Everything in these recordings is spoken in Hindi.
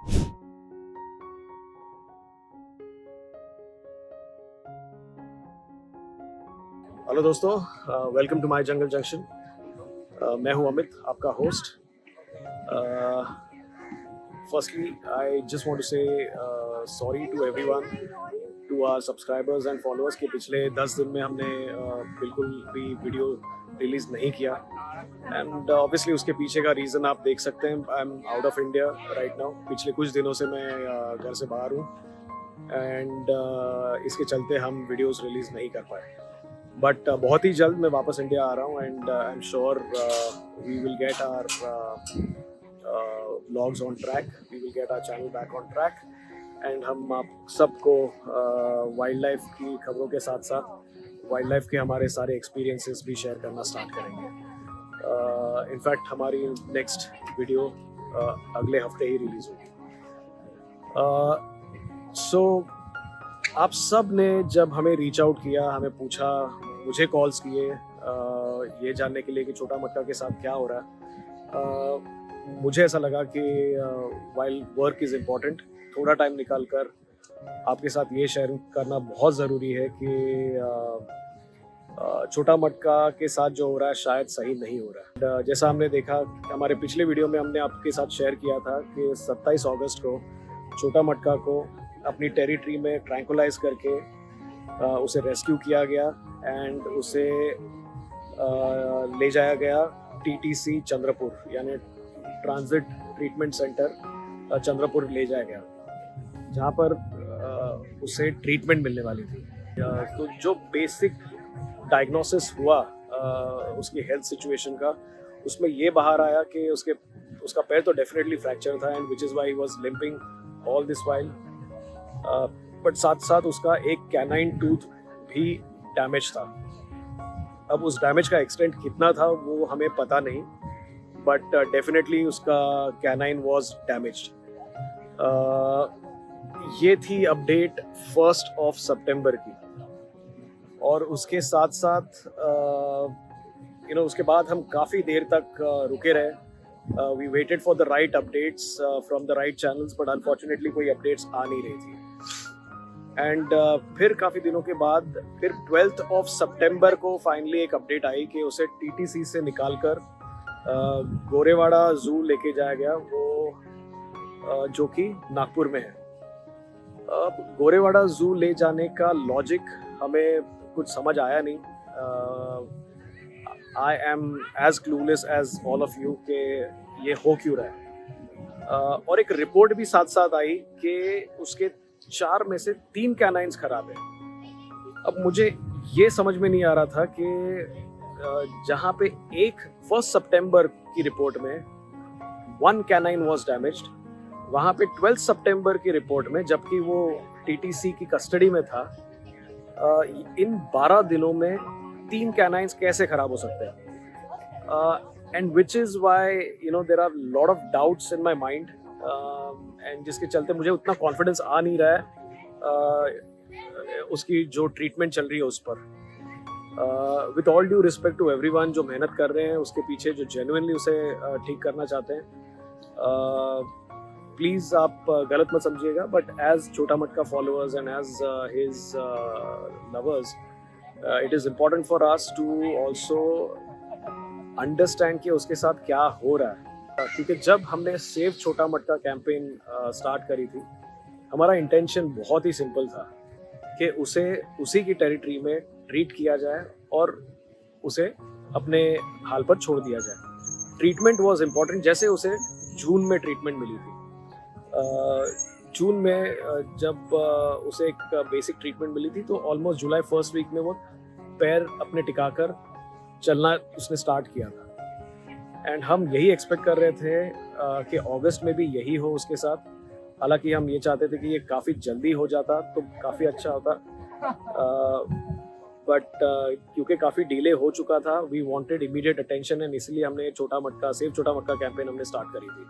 हेलो दोस्तों, welcome to my jungle junction. मैं हूं अमित, आपका host. Firstly I just want to say sorry to everyone, to our subscribers and followers कि पिछले 10 दिन में हमने बिल्कुल भी वीडियो रिलीज़ नहीं किया। एंड ऑब्वियसली उसके पीछे का रीज़न आप देख सकते हैं। I am out of India right now. पिछले कुछ दिनों से मैं घर से बाहर हूँ एंड इसके चलते हम वीडियोस रिलीज़ नहीं कर पाए। बट बहुत ही जल्द मैं वापस इंडिया आ रहा हूँ and I am sure we will get our vlogs on track, we will get our channel back on track and हम आप सबको वाइल्ड लाइफ की खबरों के साथ साथ वाइल्ड लाइफ के हमारे सारे एक्सपीरियंसेस भी शेयर करना स्टार्ट करेंगे। इनफैक्ट हमारी नेक्स्ट वीडियो अगले हफ्ते ही रिलीज़ होगी। सो आप सब ने जब हमें रीच आउट किया, हमें पूछा, मुझे कॉल्स किए ये जानने के लिए कि छोटा मटका के साथ क्या हो रहा है, मुझे ऐसा लगा कि वाइल वर्क इज़ इम्पॉर्टेंट, थोड़ा टाइम निकाल कर आपके साथ ये शेयर करना बहुत ज़रूरी है कि छोटा मटका के साथ जो हो रहा है शायद सही नहीं हो रहा है। जैसा हमने देखा, हमारे पिछले वीडियो में हमने आपके साथ शेयर किया था कि 27 अगस्त को छोटा मटका को अपनी टेरिटरी में ट्रैंकुलाइज करके उसे रेस्क्यू किया गया एंड उसे ले जाया गया टीटीसी चंद्रपुर, यानी ट्रांजिट ट्रीटमेंट सेंटर चंद्रपुर ले जाया गया, जहाँ पर उसे ट्रीटमेंट मिलने वाली थी। तो जो बेसिक डायग्नोसिस हुआ उसकी हेल्थ सिचुएशन का, उसमें ये बाहर आया कि उसका पैर तो डेफिनेटली फ्रैक्चर था and which is why he was limping all this while. But साथ साथ उसका एक कैनाइन टूथ भी डैमेज था। अब उस डैमेज का एक्सटेंट कितना था वो हमें पता नहीं, बट डेफिनेटली उसका कैनाइन वाज डैमेज्ड। ये थी अपडेट 1 सितंबर की, और उसके साथ साथ उसके बाद हम काफ़ी देर तक रुके रहे। We waited for the right updates from the right channels, but unfortunately कोई updates आ नहीं रही थी। एंड फिर काफ़ी दिनों के बाद फिर 12 सितंबर को फाइनली एक अपडेट आई कि उसे टीटीसी से निकाल कर गोरेवाड़ा जू लेके जाया गया, वो जो कि नागपुर में है। अब गोरेवाड़ा जू ले जाने का लॉजिक हमें कुछ समझ आया नहीं। I am as clueless as all of you कि ये हो क्यों रहा है। और एक रिपोर्ट भी साथ साथ आई कि उसके 4 में से 3 कैनाइन्स खराब है। अब मुझे ये समझ में नहीं आ रहा था कि जहाँ पे 1 सितंबर की रिपोर्ट में 1 कैनाइन वॉज डैमेज्ड, वहाँ पे 12 सितंबर की रिपोर्ट में, जबकि वो टीटीसी की कस्टडी में था, इन 12 दिनों में 3 कैनाइन्स कैसे खराब हो सकते हैं? And which is why there are lot of doubts in my mind, and जिसके चलते मुझे उतना कॉन्फिडेंस आ नहीं रहा है उसकी जो ट्रीटमेंट चल रही है उस पर। With all due respect to everyone जो मेहनत कर रहे हैं उसके पीछे, जो जेन्युइनली उसे ठीक करना चाहते हैं, प्लीज़ आप गलत मत समझिएगा, but as Chhota Matka followers and as his lovers, it is important for us to also understand कि उसके साथ क्या हो रहा है। क्योंकि जब हमने सेव छोटा मटका कैंपेन स्टार्ट करी थी, हमारा इंटेंशन बहुत ही सिंपल था कि उसे उसी की टेरिटरी में ट्रीट किया जाए और उसे अपने हाल पर छोड़ दिया जाए। Treatment was important. जैसे उसे जून में ट्रीटमेंट मिली थी, जून में जब उसे एक बेसिक ट्रीटमेंट मिली थी, तो ऑलमोस्ट जुलाई फर्स्ट वीक में वो पैर अपने टिकाकर चलना उसने स्टार्ट किया था। एंड हम यही एक्सपेक्ट कर रहे थे कि अगस्त में भी यही हो उसके साथ। हालांकि हम ये चाहते थे कि ये काफ़ी जल्दी हो जाता तो काफ़ी अच्छा होता, बट क्योंकि काफ़ी डिले हो चुका था, we wanted immediate attention, and इसलिए हमने सेव छोटा मटका कैंपेन हमने स्टार्ट करी थी।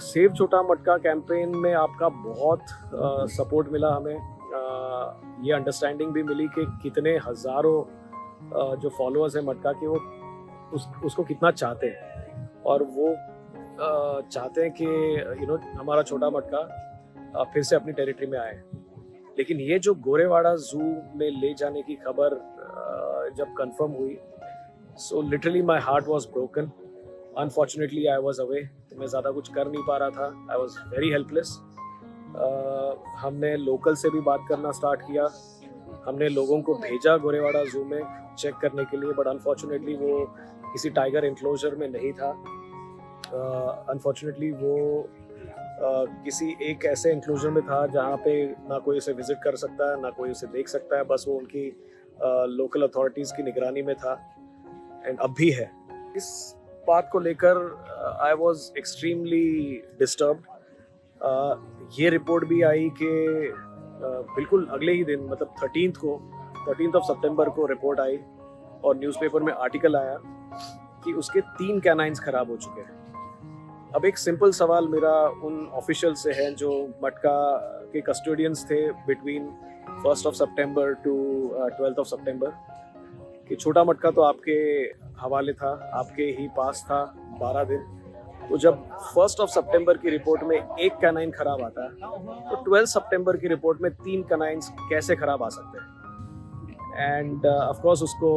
सेव छोटा मटका कैंपेन में आपका बहुत सपोर्ट मिला हमें। ये अंडरस्टैंडिंग भी मिली कि कितने हज़ारों जो फॉलोअर्स हैं मटका के, वो उसको कितना चाहते हैं, और वो चाहते हैं कि हमारा छोटा मटका फिर से अपनी टेरिटरी में आए, लेकिन ये जो गोरेवाड़ा जू में ले जाने की खबर जब कंफर्म हुई, so literally my heart was broken. Unfortunately I was away, तो मैं ज़्यादा कुछ कर नहीं पा रहा था। I was very helpless. हमने लोकल से भी बात करना स्टार्ट किया, हमने लोगों को भेजा गोरेवाड़ा जू में चेक करने के लिए, बट अनफॉर्चुनेटली वो किसी टाइगर इंक्लोजर में नहीं था। अनफॉर्चुनेटली वो किसी एक ऐसे इंक्लोजर में था जहाँ पे ना कोई उसे विजिट कर सकता है, ना कोई उसे देख सकता है, बस वो उनकी लोकल अथॉरिटीज़ की निगरानी में था, एंड अब भी है। इस बात को लेकर आई वॉज एक्सट्रीमली डिस्टर्ब्ड। ये रिपोर्ट भी आई कि बिल्कुल अगले ही दिन, मतलब 13 सितंबर को रिपोर्ट आई और न्यूज़पेपर में आर्टिकल आया कि उसके 3 कैनाइन्स खराब हो चुके हैं। अब एक सिंपल सवाल मेरा उन ऑफिशियल से है जो मटका के कस्टोडियंस थे बिटवीन 1 सितंबर टू 12 सितंबर, कि छोटा मटका तो आपके हवाले था, आपके ही पास था 12 दिन। तो जब 1 सितंबर की रिपोर्ट में एक कैनाइन खराब आता है, तो 12 सितंबर की रिपोर्ट में 3 कैनाइन्स कैसे खराब आ सकते हैं? एंड ऑफ कोर्स उसको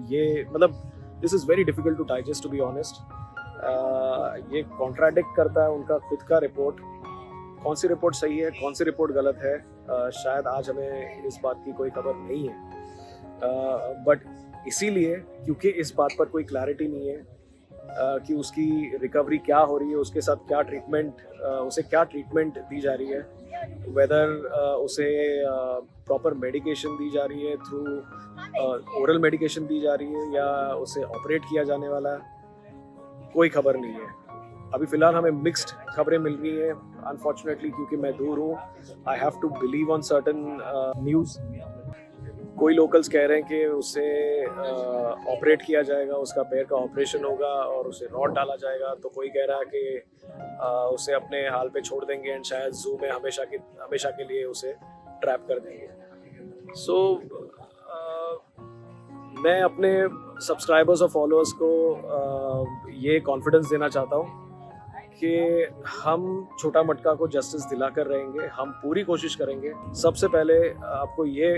ये मतलब this is very difficult to digest, to be honest. ये कॉन्ट्राडिक्ट करता है उनका खुद का रिपोर्ट। कौन सी रिपोर्ट सही है, कौन सी रिपोर्ट गलत है, शायद आज हमें इस बात की कोई खबर नहीं है, बट इसीलिए क्योंकि इस बात पर कोई क्लैरिटी नहीं है कि उसकी रिकवरी क्या हो रही है, उसके साथ क्या ट्रीटमेंट, उसे क्या ट्रीटमेंट दी जा रही है, वेदर उसे प्रॉपर मेडिकेशन दी जा रही है, थ्रू ओरल मेडिकेशन दी जा रही है, या उसे ऑपरेट किया जाने वाला है, कोई खबर नहीं है। अभी फ़िलहाल हमें मिक्स्ड खबरें मिल रही हैं, अनफॉर्चुनेटली, क्योंकि मैं दूर हूँ। I have to believe on certain news. कोई लोकल्स कह रहे हैं कि उसे ऑपरेट किया जाएगा, उसका पैर का ऑपरेशन होगा और उसे रॉड डाला जाएगा। तो कोई कह रहा है कि उसे अपने हाल पे छोड़ देंगे एंड शायद जू में हमेशा के लिए उसे ट्रैप कर देंगे। सो मैं अपने सब्सक्राइबर्स और फॉलोअर्स को ये कॉन्फिडेंस देना चाहता हूँ कि हम छोटा मटका को जस्टिस दिला कर रहेंगे, हम पूरी कोशिश करेंगे। सबसे पहले आपको ये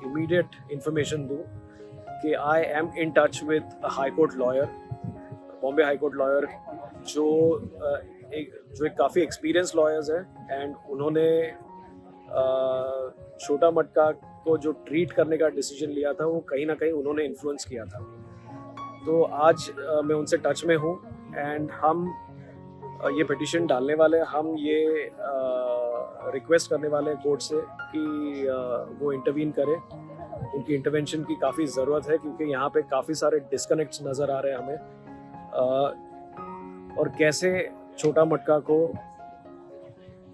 इमीडिएट इंफॉर्मेशन दूँ कि I am in touch with high court lawyer, Bombay high court lawyer, जो एक काफ़ी एक्सपीरियंस लॉयर्स हैं, एंड उन्होंने छोटा मटका को जो ट्रीट करने का डिसीजन लिया था वो कहीं ना कहीं उन्होंने इन्फ्लुएंस किया था। तो आज मैं उनसे टच में हूँ, एंड हम ये पिटिशन डालने वाले हैं, हम ये रिक्वेस्ट करने वाले हैं कोर्ट से कि वो इंटरवीन करें। उनकी इंटरवेंशन की काफ़ी ज़रूरत है, क्योंकि यहाँ पे काफ़ी सारे डिस्कनेक्ट्स नज़र आ रहे हैं हमें, और कैसे छोटा मटका को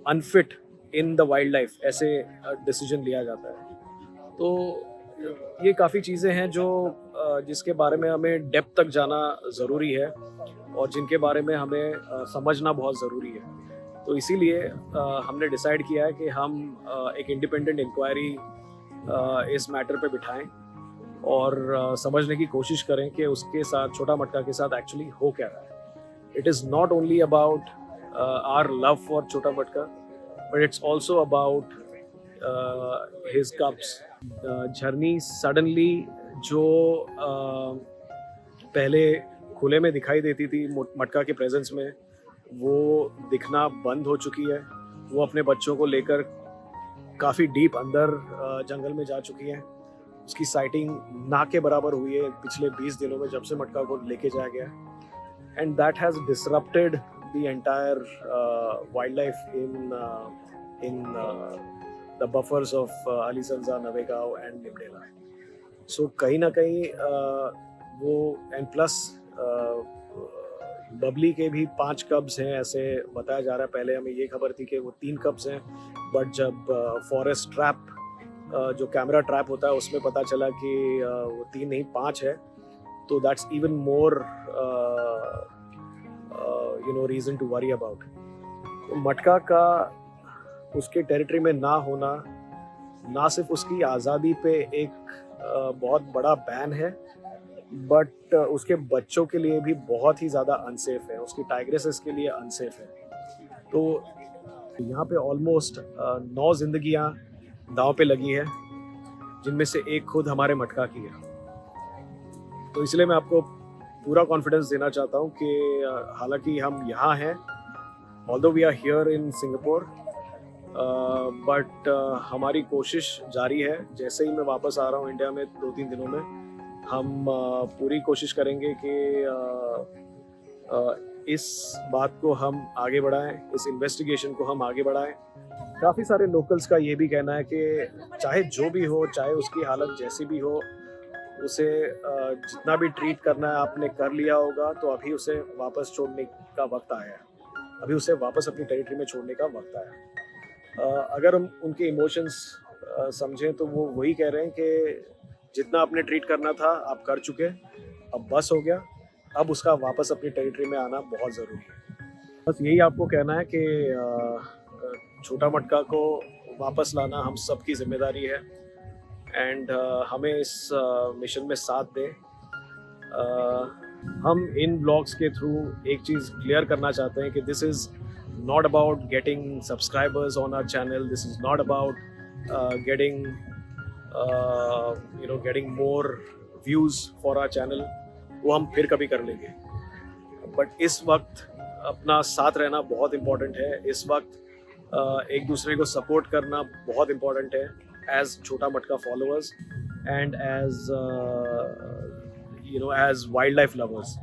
unfit in the wild life ऐसे डिसीजन लिया जाता है। तो ये काफ़ी चीज़ें हैं जो जिसके बारे में हमें डेप्थ तक जाना ज़रूरी है और जिनके बारे में हमें समझना बहुत ज़रूरी है। तो इसीलिए हमने डिसाइड किया है कि हम एक इंडिपेंडेंट इंक्वायरी इस मैटर पे बिठाएं और समझने की कोशिश करें कि उसके साथ, छोटा मटका के साथ एक्चुअली हो क्या रहा है। It is not only about our love for Chhota Matka, but it's also about his cubs. Jharni suddenly जो पहले खुले में दिखाई देती थी मटका के प्रेजेंस में, वो दिखना बंद हो चुकी है। वो अपने बच्चों को लेकर काफ़ी डीप अंदर जंगल में जा चुकी है। उसकी साइटिंग ना के बराबर हुई है पिछले 20 दिनों में, जब से मटका को लेके जाया गया, and that has disrupted the entire wildlife in the buffers of Alisanja, Navegaon and Nimdela. So कहीं ना कहीं वो, एंड प्लस बबली के भी 5 कब्स हैं ऐसे बताया जा रहा है। पहले हमें ये खबर थी कि वो 3 कब्स हैं, बट जब फॉरेस्ट ट्रैप जो कैमरा ट्रैप होता है उसमें पता चला कि वो 3 नहीं 5 है। तो that's even more reason to worry about. तो मटका का उसके टेरिटरी में ना होना ना सिर्फ उसकी आज़ादी पे एक बहुत बड़ा बैन है, बट उसके बच्चों के लिए भी बहुत ही ज़्यादा अनसेफ है, उसकी टाइग्रेसेस के लिए अनसेफ है। तो यहाँ पे ऑलमोस्ट 9 जिंदगियाँ दांव पे लगी है, जिनमें से एक खुद हमारे मटका की है। तो इसलिए मैं आपको पूरा कॉन्फिडेंस देना चाहता हूँ कि हालांकि हम यहाँ हैं, although we are here in Singapore, but हमारी कोशिश जारी है। जैसे ही मैं वापस आ रहा हूँ इंडिया में 2-3 दिनों में, हम पूरी कोशिश करेंगे कि इस बात को हम आगे बढ़ाएं, इस इन्वेस्टिगेशन को हम आगे बढ़ाएं। काफ़ी सारे लोकल्स का ये भी कहना है कि चाहे जो भी हो, चाहे उसकी हालत जैसी भी हो, उसे जितना भी ट्रीट करना है आपने कर लिया होगा, तो अभी उसे वापस छोड़ने का वक्त आया है, अभी उसे वापस अपनी टेरिटरी में छोड़ने का वक्त आया है। अगर हम उनके इमोशंस समझें तो वो वही कह रहे हैं कि जितना आपने ट्रीट करना था आप कर चुके, अब बस हो गया, अब उसका वापस अपनी टेरिटरी में आना बहुत ज़रूरी है। बस यही आपको कहना है कि छोटा मटका को वापस लाना हम सबकी जिम्मेदारी है, एंड हमें इस मिशन में साथ दें। हम इन ब्लॉग्स के थ्रू एक चीज़ क्लियर करना चाहते हैं कि this is not about getting subscribers on our channel, this is not about getting getting more views for our channel. वो हम फिर कभी कर लेंगे, बट इस वक्त अपना साथ रहना बहुत इम्पोर्टेंट है। इस वक्त एक दूसरे को सपोर्ट करना बहुत इम्पोर्टेंट है, as Chhota Matka followers and as wildlife lovers.